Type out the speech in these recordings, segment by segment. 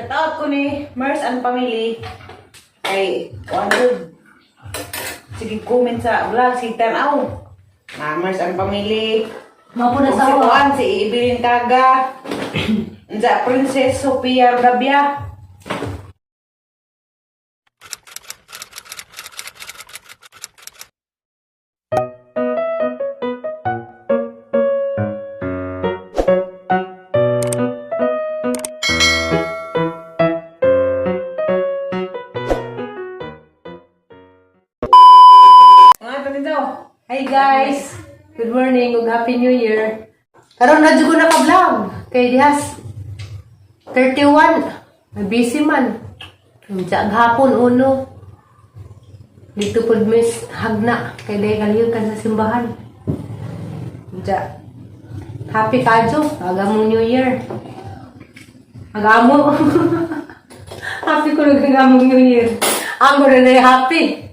Shoutout ko ni Mers and Family. Ay, 100. Sige, comment sa vlog, sige tanaw. Mers and Family. Mapuna Si sa awa. Juan, si Evelyn Kaga. Sa Princess Sophia Rabia. Mga panito. Hi guys! Good morning ug Happy New Year. Karon na jud ko naka-vlog kay dihas 31. May busy man. Unsa hapon uno. Dito pud miss hagna kay day kaliyo ka sa simbahan. Unsa happy kadyo agamong New Year. Agamo. Happy ko agamong New Year. Amo na happy.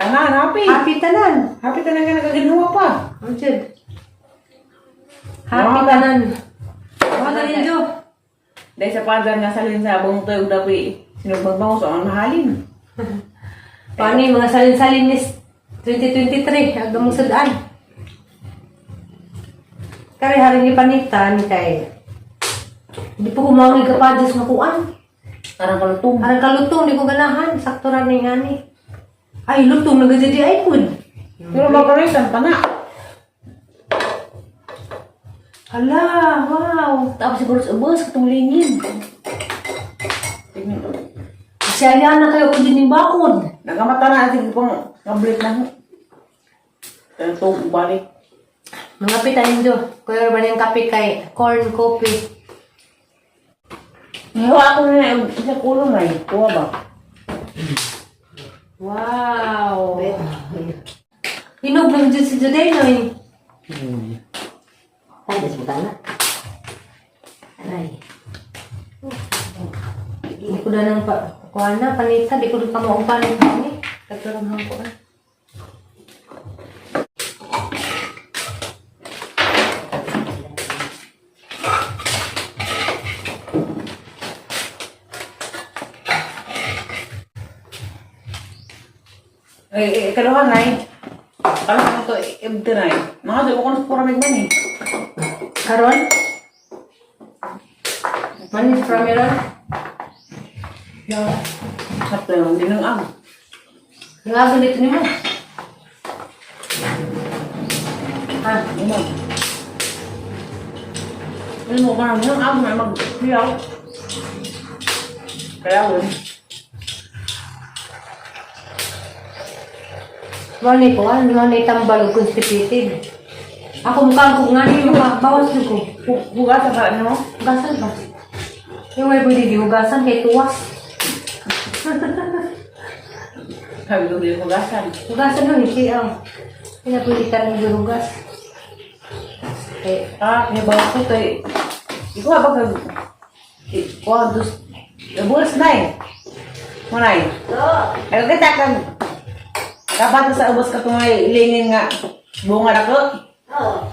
Tanan, happy. Happy tanan. Happy tanan ka nagaginawa pa. Anjir. Happy Wow. tanan. Mga tanin jo. Dahil sa padar nga salin sa abong to, dapat sinugbagbaw sa ang mahalin. Paano yung mga salin-salin ni 2023? Hanggang mong sadaan. Kaya hari ni panitan kay hindi po kumawag ka pa Diyos makuan. Parang kalutong. Harang kalutong, di ko ganahan. Sakto rin ni ngani. Ay, lutong nagajadi ay food. Pero magkarisan pa na. Hala, wow. Tapos siguro sa ubos, katong lingin. Siya na kayo ko din yung bakod. Nagamata na, sige pong kablit na. Ito, balik. Mga pitanin jo. Kuya ba niyang kape kay corn coffee. Ngayon ako na sa kulong na eh. Kuha ba? Wow. Hinog lang dyan si Juday, no? Ay, das mo na. Aray. Hindi ko na nang kuha na, panita. Di ko na pamaupan ng kami. Tagkarang ko na. Kaluhan na eh. Kaluhan ito, ibti na eh. Mga doon ko na pura may man eh. Karon? Manis from Iran? Sakto yung dinang Nangago dito ni mo. Ha? Ano? Ano mo ba naman may mag-hiyaw. Kaya yun. Mani ko, mani tambal o constipated. Ako mukha ko nga niyo, bawas ko. Hugasan ka ano? Hugasan ba? Yung may pwede di hugasan kay tuwas. Sabi ko din hugasan. Hugasan nun, hindi ang pinapulitan ng hugas. Eh, May bawas ko ito eh. Ikaw ba kag... Ikaw dus... Bulas na eh. Muna eh. Ayaw kita kag... Kapat sa ubos ka itong ilingin nga. Bunga na ko. Oo.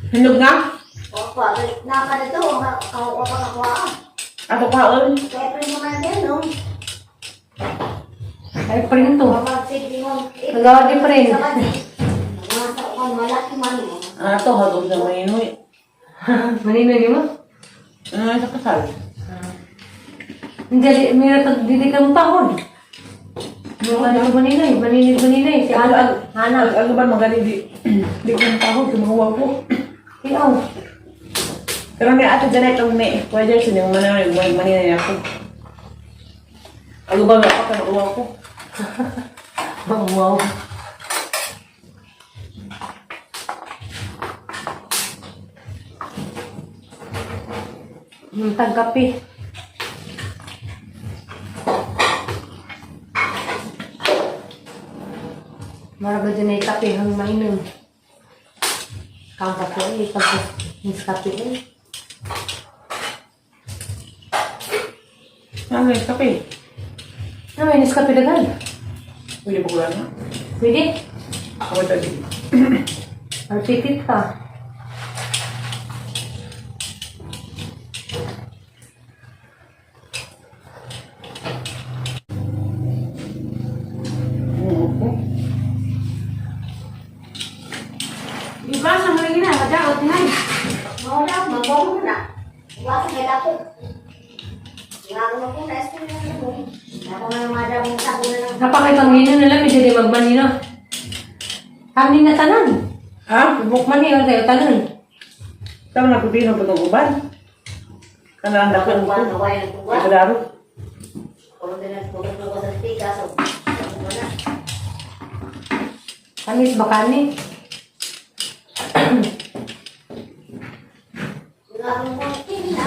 Hinog nga. Opo, naka dito, ako pa nakuha. Ato kaon. Kaya pa mo na din, no? ay print to. Sige mo. Nagawa di print. Masa ko, malaki man mo. Ato, hatog na may inuwi. Manino niyo mo? Ano sa kasal? Hindi, may natagdidig ang tahon. Yung ano ko maninay, maninay. Si Ana. Ano ba magaling di... Di ko ng tao, tumawa ko. Iyaw. Pero may ato dyan itong may... Pwede siya yung maninay ako. Ano ba nga ako, tumawa ko. Wow. Yung tagkapi. Maraga dyan ay kape hang mainom. Kang kape ay tapos mis kape ay. Ano yung kape? Ano may nis kape dagan? Pwede po lang na. Pwede? Ako tadi. Arpitit ka. Basta kay dako. Ngayon ako na school na ako. Ako na madam mo sa bulan ng Napakipangino na lang, hindi magmanino. Kami na tanan. Ha? Bukman niyo tayo tanan. Tama na pipino pa itong uban. Kanalang dako ng buwan, uban. naway ng Ay, buwan. kadaro. Kung din ang pagkakuluwa sa tika, so, wala. Kamis bakani. Ngayon mo, hindi na.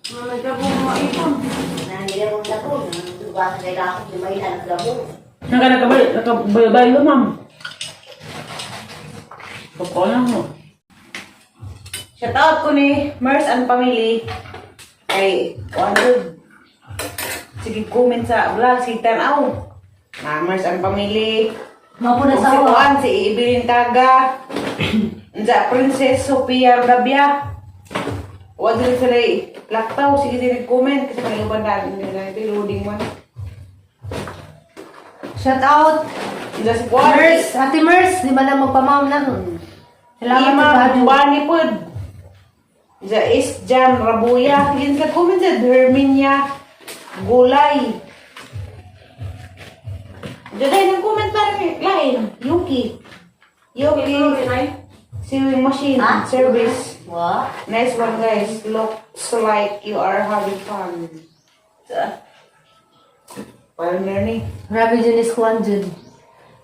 Mga gabong maipon. Nangyari akong dako, basta kay dako, di may ilan ang dako. Nakabay mo, ma'am. Pakulang mo. Shout out ko ni Mers and Family. Ay, 100. Sige, comment sa vlog, si Tanaw. Na Mers and Family. Mapo na Kung sa si awa. Juan, si Evelyn Taga. Sa Princess Sophia Rabia. Huwag din sila laktaw. Sige din comment. Kasi kung iban natin ganito, loading mo. Shout out. Sila si Juan. Mers, Ate Mers, di ba na magpamam na? Salamat Ima sa kadyo. Bani po. Sa is Jan Rabuya. Hindi sa comment sa Herminia Gulay. Diyan ng comment pa rin. Lain. Yuki. Yuki. Sewing machine. Ah? Service. What? Nice one guys. Looks like you are having fun. Parang nih. Grabe dyan is Juan dyan.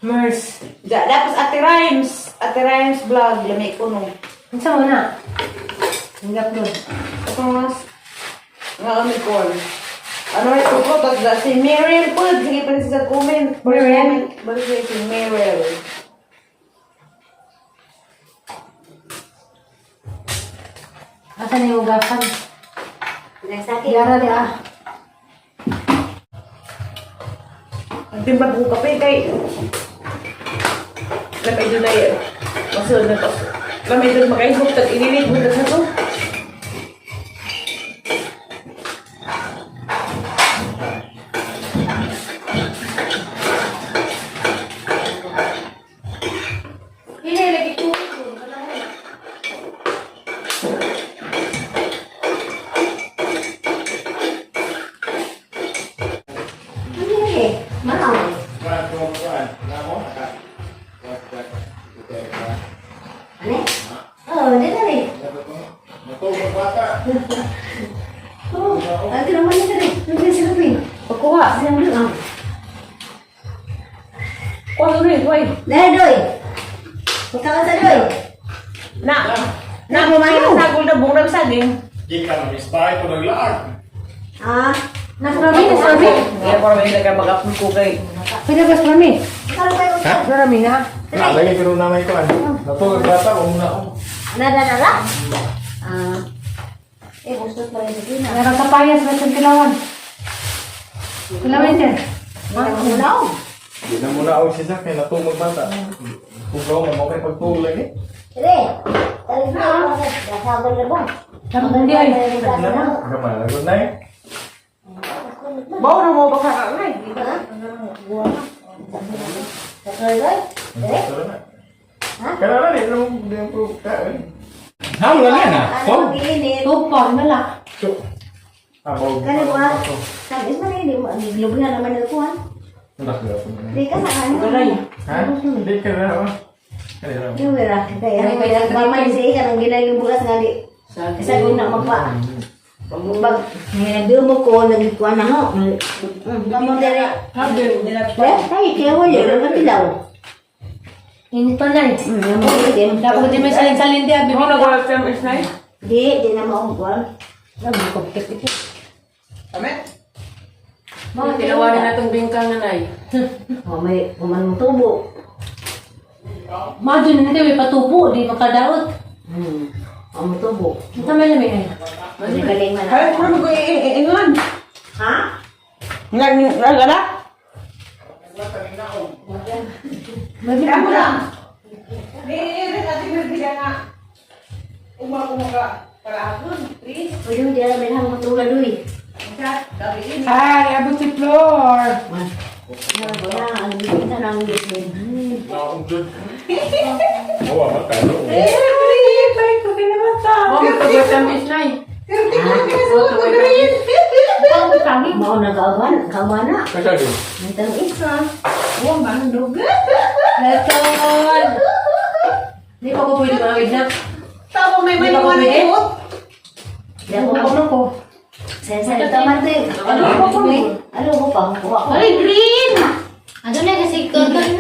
Mers. Tapos Ate Rhymes vlog. Lamig ko nung. Ang sa una. Ang upload. Ito mas. Nga ko. Ano ito ko? Tapos si Meryl po. Sige pa rin sa comment. First Meryl? comment. Basta si Meryl. Asan yung ugapan? Next akin. Yara di ah. Nagtimpad ko kape kay. Lamay doon na yan. Masunod na to. Lamay doon makaibog. Tag-inilit mo na to. Hindi, lagi ko. Ano eh? Manaw. Ano? Oh, hindi na rin. Oh, ito naman ito rin. Nagkaya si Rupin. Pagkuha. Saan mo lang? Kuha doon rin. Kuha. Dahil doy. Punta ka sa doy. Na. Na, kumain sa sagol na buong na saging. Di ka mag-spy ko naglaan. Ah, Nasrami, nasrami. Kaya ko naman yung mag-upload ko kay. Pinabas rami. ikaw kayo. Rami na. Lagi pero namay ko ano. Natulog bata o muna ako. Nada. Ah. Eh, gusto pa rin sa kina. Meron sa payas na sa tilawan. Tilawan dyan. Hindi na mamunaw. Di na muna ako siya kaya natulog bata. Kung daw mo kayo pagtulog lagi. Sige. Talig na ako. Nasabal na ba? Tapos hindi ay. Gamay, good night. Bawa na mo ba ka na eh. Kaya na rin, hindi mo kain. Hamo lang yan ah. Ano mag-iinit? Tupon, wala. So, ako. Kani ba? Sabi mo rin, lubi na naman ito ha? Di ka sa ano? Ha? Hindi ka na ako. Kaya na. Yung wala. Kaya nagmamay siya ka nang ginaling bukas nga di. Isa ko na magpa. Pag nagbiyo mo ko, nagikuha na ho. Kamang dere. Tayo, kaya wala. Ano tilaw? Init pa na eh. Yung mga itim. Dapat di may salin-salin di. Ako nag-work sa is night. Di na maungkol. Nagkukit ito. Kami? Mga tilawanin na itong bingkang na nai. O may kumanong tubo. Mga dyan hindi, may patubo. Di makadaot. Ang tubo. Ito may lamig ay. Hindi galing man. Ay, kung ko England. Ha? Nagala? May Kaya mo bingkang. lang. Hindi, natin nagbigyan na. Umaga para hapon. Please. Pwede mo dyan namin hang matulad doy. Gabiin. Hi, abot si Flor. Ang bibita ng gising. Naong good. Oo, matalo. Eh, bye ko. Oh, magpag-vitamin na eh. Mau na kauban na. Kasali. Nitang isa. Leton! Hindi pa ko pwede mawid na. May Di ba ko pwede? Diyan Ako ko. na ko. Sa tamante. Ano mo pa? Ay, green! Ano na kasi ito na eh.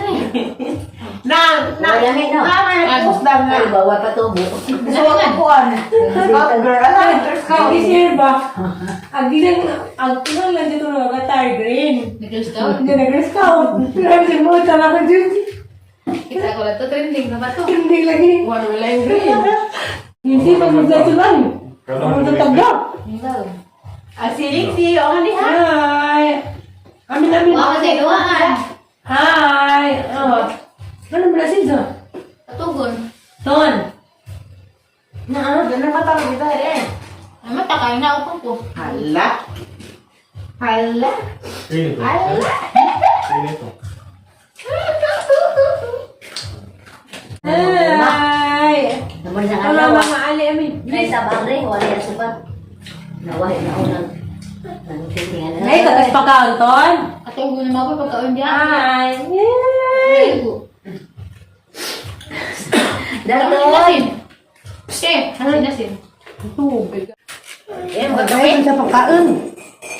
Na, Wala na no. nagpost lang Ay, na. bawa pa to. Gusto ko kuhan. Girl, Hindi sir ba? Ang ilang lang dito na mag-tar green. Nag-scout? Hindi nag-scout. Pero si mo, tala ko dyan. Kita ko lang to, trending na ba to? Hindi lagi. Wala yung green. Hindi pa magdatulan. Magdatagdak. Si Oni ha? Hi! Amin namin. Wow, kasi duwaan. Hi! Oh. Ano ba si Zo? Patugon. Ton! Ganun ka tawag dito eh. Ay, matakay na ako po. Hala. Hala. Sino ito? Hala. Sino ito? Hi! Naman sa Ano alawa. mga ali amin? Ay, sa bagre, wala yan sukat. Nawahi na unang. Nangkitingan na. Ay, tagas pa ka, Anton? Patugon na mga po pagkaon diyan. Hi! Yay! Rego. Datoy! Ano sinasin? Tubig. Eh, magkape. sa pagkain.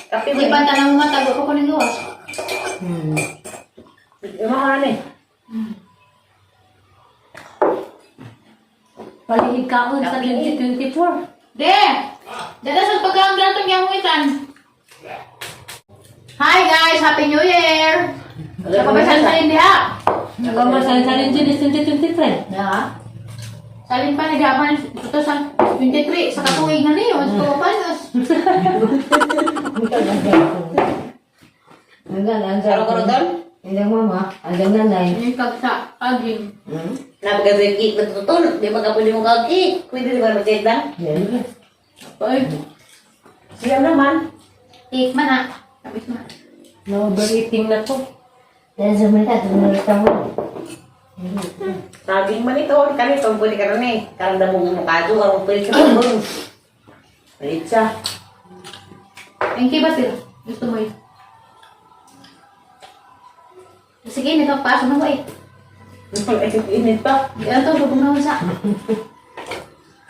Kape Hindi ba? pa tanong mga tago ko ko ng gawas. Yung mga ano eh. Paligid kaon sa 2024. De! Dada sa pagkaon dito yung itan. Hi guys! Happy New Year! Nakabasan sa hindi ha? Nagkamasan sa rin dyan 2023. Ya. Salin pa nagaman ito sa 23 sa katuig na niyo. Mas kapapanos. Hanggang Karo-karo doon? Hanggang mama, hanggang nanay. Yung kagsa. Aging. Napagagawin cake na tutulog. Di ba ka pwede mo cake? Pwede ba mag-cake lang? Yan. Ay. Siya naman. Cake man ha. Tapos na. Na-overeating na to. Dahil sa mga tumunod ka mo. Saging man ito. Kanito, pwede ka rin eh. Karang damong mukado. Karang pwede ka rin. Palit siya. Thank you ba sila? Gusto mo yun? Sige, nagpapasok na ko eh. Init pa. Yan to, bubong na sa.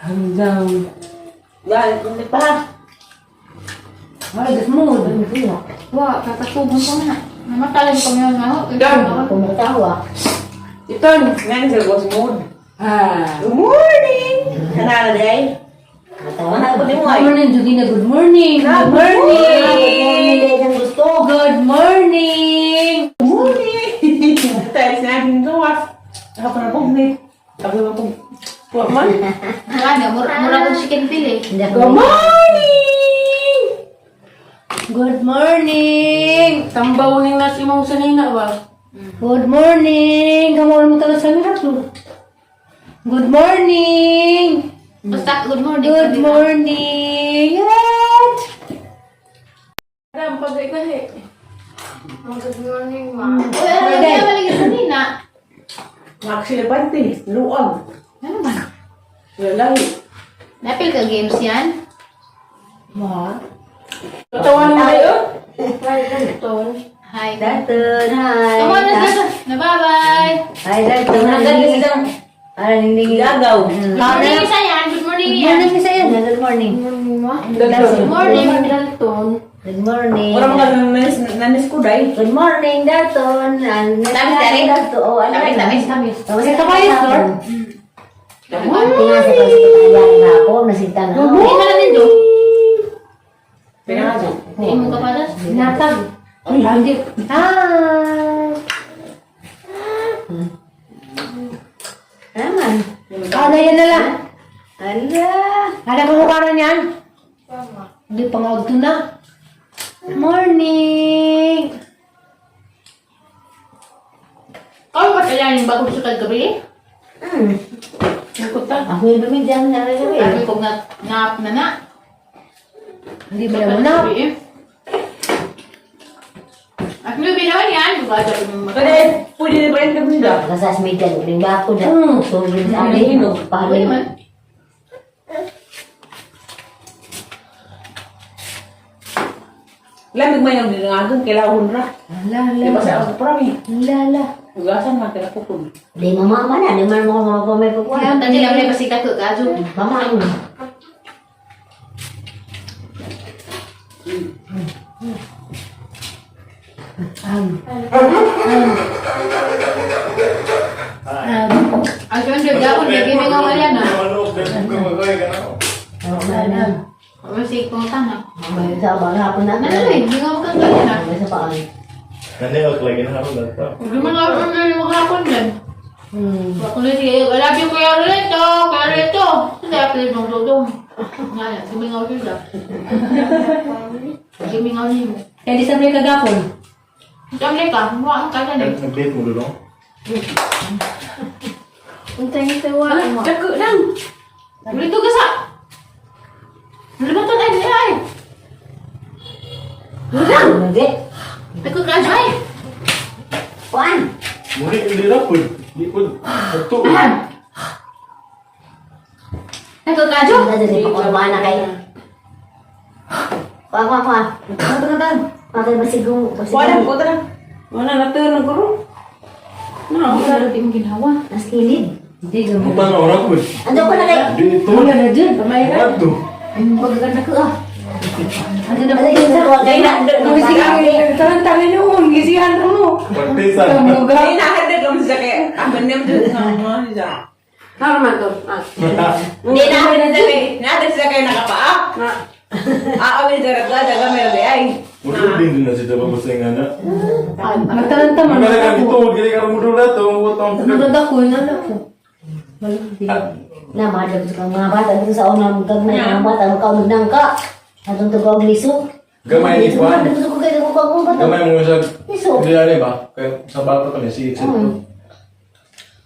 Hanggang. Dahil, init pa ha. Ay, mood. Wah, kakatubong ko na. Namatalan ko ngayon nga ho. Kumutawa. Ito, ngayon sa boss mood. Ah. Good morning! Hanara day. Matawa. Mahal ko din mo Good ay. morning, Judina. Good morning. Good morning. Ang gusto. Good morning. Good morning! Tayo sinabing gawas. Ako na pumit. Ako na pumit. Puwag man. Ano, mura ko chicken pili. Hindi Good ako. morning. Good morning. Tambaw ning nasi mong sanay na ba? Good morning. Kamu mo talaga sa lahat. Good morning. Basta, good morning. Good morning. What? Adam, pagay ka eh. Good morning, ma. Uy, ano kaya maligid sa nina? Maksilipante. Luwag. Ano ba? Lalaki. Napil ka games yan? Ma? Tawanan mo kayo? Hi. Datun, hi. Come on, let's go. Na bye-bye. Hi, Datun. Agad na silang Ano, hindi. gagaw. Good morning, isa yan. Good morning, Good yan. morning, Miss Ayan. Good morning. Good morning. Good morning. Orang mga nanis ko day. Good morning, Datun. Tamis, Dari. Oh, ano? Tamis. Tamis. Ito ba yung store? Tingnan sa kasi na ako, nasinta na ako. Hindi ka na din do. Pinakaso. Hindi mo kapadas. Natag. Ay, hindi. Hi. Naman. Ano yan na lang? Ala. Ada kamukaran yan? Hindi pa nga ito na. Morning. Kau ba kaya yung bagong sukad gabi? Nakutan. Ako yung bumidyan na rin kami. Sabi ko nga, nap na na. Hindi ba naman na? At lubi naman yan. Diba, sabi mo Pwede na ba yung kabila? Kasas media, uling bako na. Tulog sa Hindi, amin. no? Pwede Pahalin. naman. Lamig man yung dinangagang, kailangan ra. Di ba sa ako parami? Lala. Ugasan man, kailangan ko. Di mama mana, di man mo pamay ko Kaya tadi lang may pasika ko kaso. Mama ano? Ang sunod gapon may giming ako yan ah. Masih ko tanah. May sa abang hapon na. Ano eh, hindi nga magkakaroon na. May sa paan. Nanay, lagi na ako na ito. Hindi mo nga yung maghapon din. Ako na siya, wala yung kaya rito. Hindi ako rin ng dodong. Nga yan, gimingaw sila. Gimingaw niyo. Kaya di sabi kagapon. Sabi ka, mukhang ka na din. Nag-date mo doon? Untay nga tayo mo. Dako lang. Dito ka sa. Nalimutan ay niya ay. Hindi. Dako ka ay. Kuan. Muli, hindi na po. Hindi po. Ito. Dako ka jo. Ada di pakorban na kay. Kuan. Tatan. Patay basigong. Wala ko tara. Wala na to ng guru. Ano, wala rin yung ginawa. Nas kilid. Hindi gamit. Mutan na orang po. Ando ko na kay. Dito. Wala na dyan. Kamay na. Ato. Pagkaganda ko ah. Ano na Ada yung sa kuan kay na. Tarantalan yun. Gisihan mo. Partisan. Hindi nakadag lang siya kaya. Aman naman doon sa mga siya. Harman to. Hindi nakadag siya kaya nakapaa. Aawin siya ka, daga meron ay. Mudo din na siya pa sa nga. Magtalanta man. Magkala ka dito, gili ka mudo na to. Utang. Nanood ako. Nanood ako. Na madam sa mga bata dito sa unang gagmay mga bata magkaunod nang ka. Atong tugog liso. Gamay ni Juan. Gusto ko kayo ko bata. Gamay mo siya. Liso. Hindi na ba? Kaya sa bata pa niya, si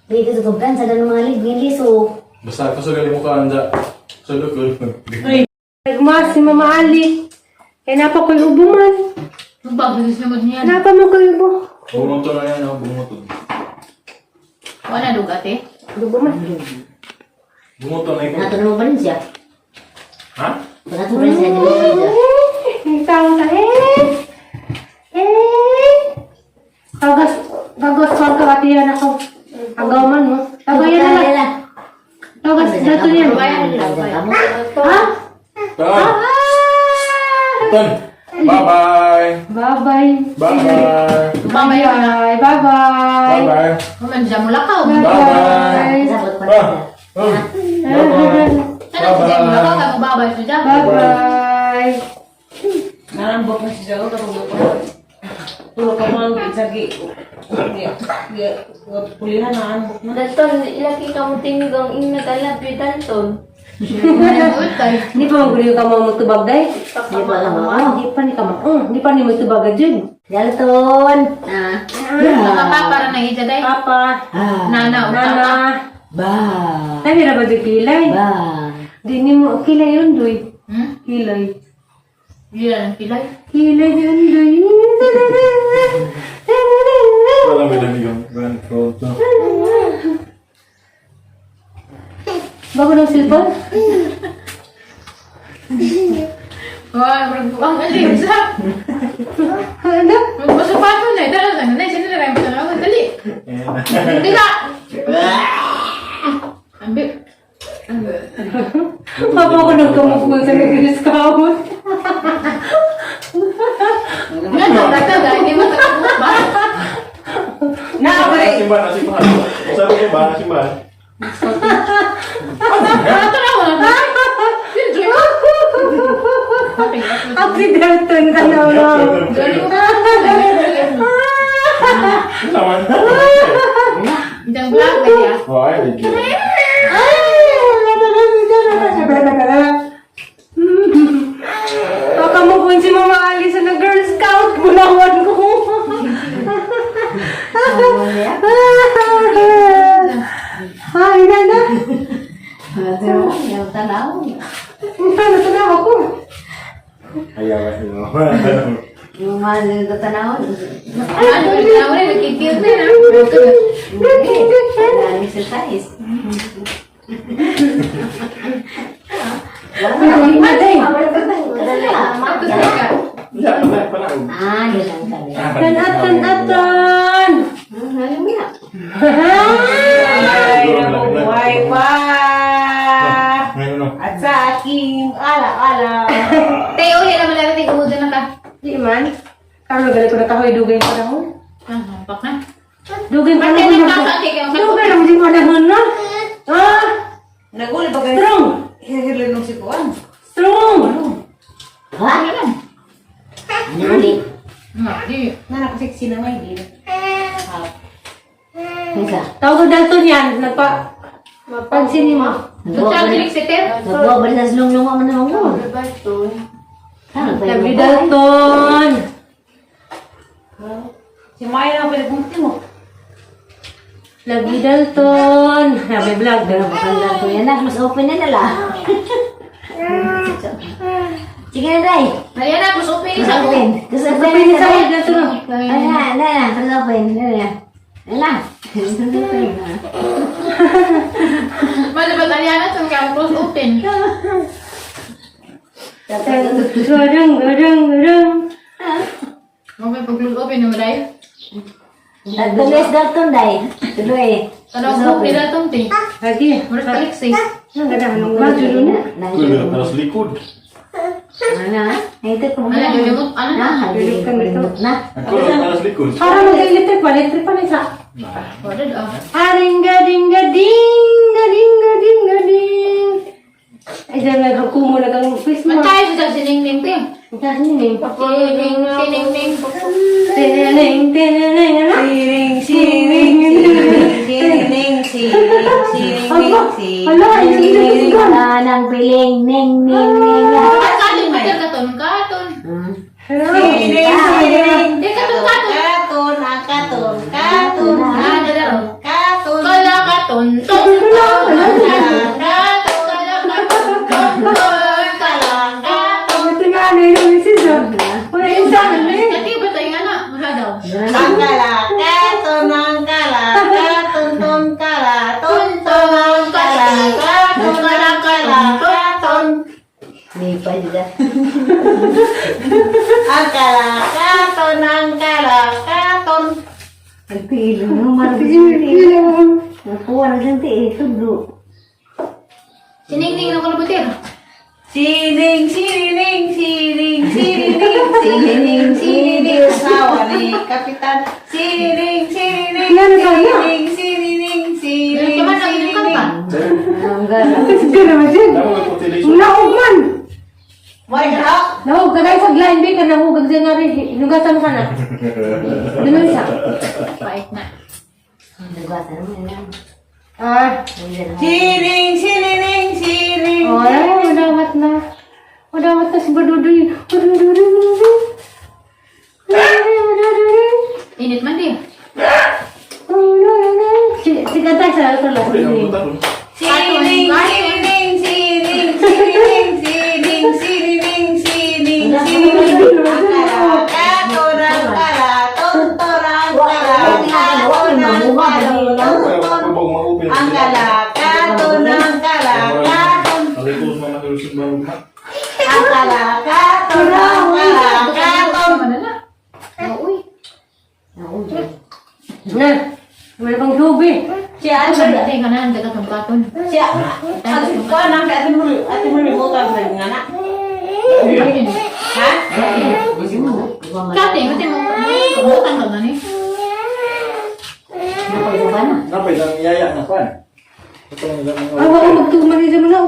Di ko sa kumpan sa mga ligwin liso. Basta ako sa gali mo ka anda. Sa lukol. Nagmas si Mama Ali. Kaya napa ko yung ubo man. Magbabilis naman niyan. Napa mo ko yung ubo. Bumoto na yan, bumoto. Wala dugat eh. Ubo man. Bumoto na ikaw. Nato na mo ba rin siya? Ha? Nato ba rin siya? Di ba rin siya? Tawag ka Gagas ko ka atiyan ako. Agaman mo. Tagayan na lang. Tagas dato yan. Ha? Tan! Tan! Bye-bye! Bye-bye. Bye-bye! Mamaya na. Bye-bye. Bye-bye! Kuman dyan mo lakaw. Bye-bye. Sabot pa rin siya. Bye-bye! Ano si dyan mo lakaw? Kababay siya dyan. Bye-bye. Narambok na siya ako tapos puro ka mga sagi. Pulihan na anbok na. Dalton, ilaki ka mo tinigang ing nag-alab yung Dalton. Hindi pa magulo ka mo magtubag day? Di ba lang ako? Hindi pa ni ka mo. Hindi pa ni magtubag dyan. Dalton! Papa para na ija day. Papa. Nana, Nana. Ba! Ay, mira ba dyan kilay? Ba! Di ni mo kilay yun doy. Hmm? Kilay. Yun ang pilay. Kilay yun doy. Parang may damigang grand crowd na. Bago ng cellphone? Wah, berbuang aja bisa. Ano? Magpasupato na. Tara lang. Nanay, sino na rin? Dali. Hindi ka. Ambil. Papa ko nagkamukul sa nag-discount. Yan, nagtataga. Hindi mo takot ba? Nakabalik. Nasimba, nasimba. Sabi ko ba, nasimba? Ito na ako. Enjoy mo. Accidental ka na lang. Galing mo. Saman. Hindi ang vlog ba niya? Why did you? Baka mo po si Mama Ali sa Girl Scout. Bunawan ko. Ay, nana. Yung tanaw. Natanaw ako. Ayaw ka sila. Yung mahal yung tanaw. Ano, ikaw rin. Nagkikil na na. Exercise. Ay, Kadali ah. Ito sa ka. Hindi, pala. Ah, dia lang kali. Tan-atan! Alam mo na. Ay, nabubuhay pa! Ngayon, no? At sa aking ala-ala. Teo, yan naman natin kumudo na ka. Di man. Karon gali ko na kahoy dugay pa daw. Pak na. Dugay pa Bakit na. nagkakati kayo? Dugay lang di mo na na. Ah, Naguli ba kayo? strong. Hihirli nung si Kuan. Strong. Ha? Ano lang? Hindi. Di. Nanak ko sexy na may din. Teka. Tawag Dalton yan. Mapansin mo. Tutang kilik si Ter. Nagbawa ba rin sa slong mo naman mo? Sabi Dalton. Si Maya na pwede bumti mo. Lagi Dalton. Sabi vlog. Bakal ko yan na. Mas open na nala. Sige na, Day. Ayan na, gusto open Mas sa ako. open. Mas open Sabi na sa Day. Dalton. Ayan, na. Mas open. Ayan. Malabag ayan na, sa close open. Gadang. Mamay pag-close open yung live. Tuloy sa Dalton, Day. Tuloy. Tanong ko, pila itong ti. Lagi. Murag kalik si. Ang ganda ng baju dulu. Kulit atas likod. Ano? Ito ko Ano, dudumot? Ano na? na. Aku atas likod. Para mag-electric pa na isa. Wala daw. Aring-gading-gading. Ay, dyan nagkakumo na kang face mo. Matay sa sining-ning ti. Sining. Sining-ning. Tineng, ano? Siring, siring, siring, siring, siring, Hala, yung siring. Wala nang piling. Ning, ning, ning. Katon, katon, katon. Siring, siring. Di katon, katon. Katon, ang katon, katon, Ah, dalaw. katon. Kala katon, tong, tong, katon, kala katon, tong, tong, kala katon. Tingnan yung sisa. Wala yung sa akin eh. Kati ba tayo nga na? Wala daw. Ang kala, katon, ang kala, katon, ton, kala, ton, ton, ang kala, katon, kala, kala, katon. Hindi pa juga. Ang kala, katon, ang kala, katon. Nagpilo mo, marabis. Nakuha na dyan ti. Tudlo. Sining-ning ng kalabutir. Siring, siring, siring, siring, siring, siring, asawa ni Kapitan. Siring, siring, siring, siring, siring, Kaman ang ilukan pa. Ang gala. Sige naman siya. Dapat may putilay. Naog man. Mari ka daw. Naog, kagay sa line ba ka nahugag dyan nga rin. Inugasan ka na. Ganun siya. Pait na. Nagwatan mo yan. Ah. Siring, siring, siring. Oh, ay, madawat na. Madawat na si Badudoy. Init man di. Si Gantay sa ito lang. Kulit ang buta ko. Siring, siring, siring, siring, siring, siring, siring, siring. Ang kala, katon, ang kala, tonton, ang kala, katon, ang kala, tonton. Ang kala, katon, ang kala, katon. Alikus man ako sa mga. Ang kala, katon, ang kala, katon. Manala. Uy. Na, wala pang tubi. Siya, Ano ba tayo ka na? Dagat ng katon. siya, ko nang atin mo limutan sa ngana. Ha? Kati, mati mo. Kabutan ka gani. Napagsaban na. Napay lang yaya na pan. Ito lang Awa ko magtuman din sa mga.